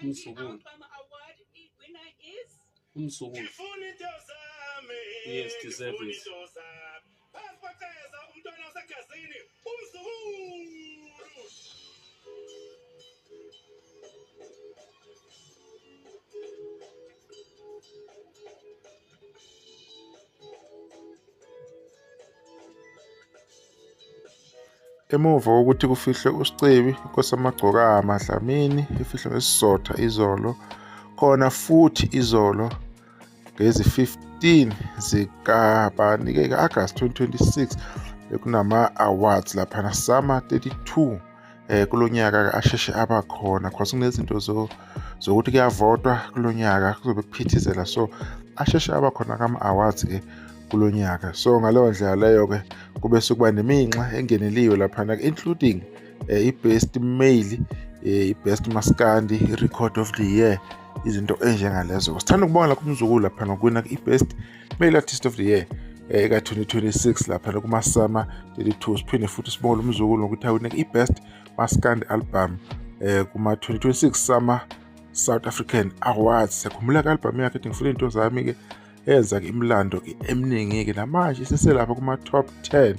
umzukulu umzukulu yes deserve it. Emuva kokuthi kufihlwe uSicebi inkosi yamagcoka amadlamini ifihlwe ngesizotha izolo, khona futhi izolo ngezi-15 zika-Agasti 2026 bekunama-awards laphana Sama 32 kulo nyaka asheshe abakhona cause kunezinto zokuthi kuyavotwa kulo nyaka kuzobe kuphithizela, so asheshe abakhona kama-awards kulo nyaka. So ngaleyo ndlela leyo-ke kube sekuba neminxa engeneliwe laphana including i-best male, i-best maskandi, i-record of the year, izinto enjengalezo. Sithanda ukubonga lapho umzukulu laphana ngokuwina i-best male artist of the year eka-2026 laphana kuma-Sama 32. Siphinde futhi sibonge umzukulu ngokuthi awine i-best maskandi album kuma-2026 Sama South African Awards. Sikhumbula ke-album yakhe ethi ngifuna into zami-ke yenza-ke imlando eminingi-ke namanje iseselapha kuma-top 10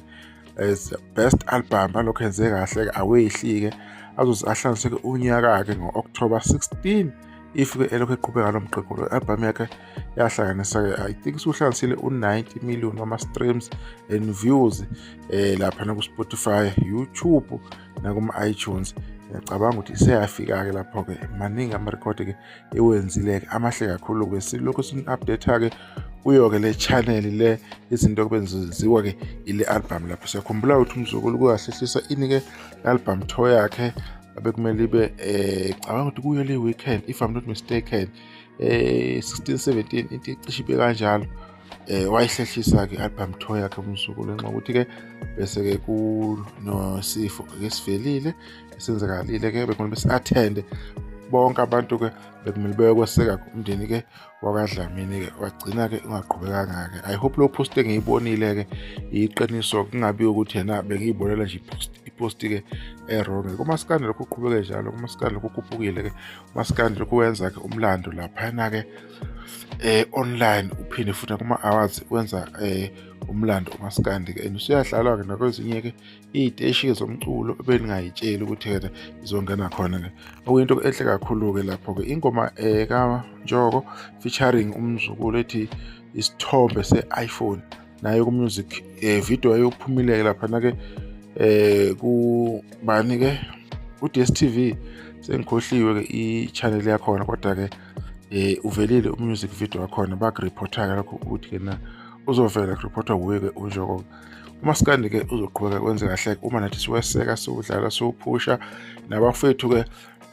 as best album. Alokho enze kahle-ke awehli-ke azoze ahlanganise-ke unyaka-ke ngo-October 16 if-ke elokho eqhubeka nomqeqo. I-album yakhe yahlanganisa-ke I think usuhlanganisile u-90 million wama-streams and views lapha ku-Spotify, YouTube nakuma-iTunes. Ngiyacabanga ukuthi iseyafika-ke lapho-ke maningi ama-record-ke ewenzile-ke amahle kakhulu. Besilokhu sini-update-ke kuyo-ke le channel le izinto kubenziwa-ke ile album lapho. Siyakhumbula ukuthi umzukulu kuyahlehlisa ini-ke album tour yakhe abekumele ibe cabanga ukuthi kuyo le weekend if I'm not mistaken 16-17 into icishe ibe kanjalo. Wayihlehlisa-ke album tour yakhe umzukulu ngenxa ukuthi-ke bese-ke kunosifo esivelile esenzakalile-ke bekumele besi-attende bonke abantu-ke bekumele beyokweseka umndeni-ke wakwaDlamini-ke wagcina-ke ungaqhubekanga-ke. I hope lo post engiyibonile-ke iqiniso, kungabi ukuthi yena bengiyibonela nje ipost-ke wrong. Kumaskandi lokhu uqhubeke njalo, kumaskandi lokhu ukhuphukile-ke, umaskandi lokhu wenza-ke umlando laphana-ke online, uphinde futhi kuma-awards wenza umlando umaskandi-ke and usuyadlalwa-ke nakwezinye-ke iy'teshi zomculo beningayitsheli ukuthi-ke izongena khona-ke. Okuyinto enhle kakhulu-ke lapho-ke ingoma kaNjoko featuring umzukulu ethi isithombe se-iPhone nayo ku-music video eyophumile-ke laphana-ke kubani-ke ku-DStv. Sengikhohliwe-ke i-channel yakhona kodwa-ke uvelile umusic video wakhona bakureport-a lokho ukuthi na uzovela kureport-a wuye-ke uNjoko. Umaskandi-ke uzoqhubeka kwenze kahle uma nathi siweseka siwudlala siwuphusha nabafethu-ke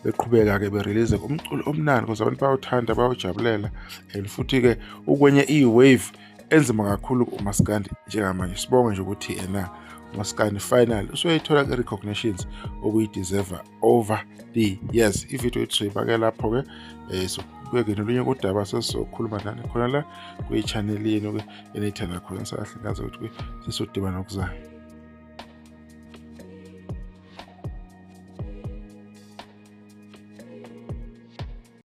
beqhubeka-ke berelease umculo omnandi because abantu bayawuthanda bayawujabulela and futhi-ke ukwenye i-wave enzima kakhulu umaskandi njengamanje. Sibonge nje ukuthi yena umaskandi final usuyayithola ke-recognitions okuyi-deserve over the years. Ivideo yethu soyibake lapho-ke sokubuye nolunye udaba sesizokhuluma nani khona la kwi-channel yenu-ke eniyithanda khona. Ngisahle ngazi ukuthi sesodibana okuzayo.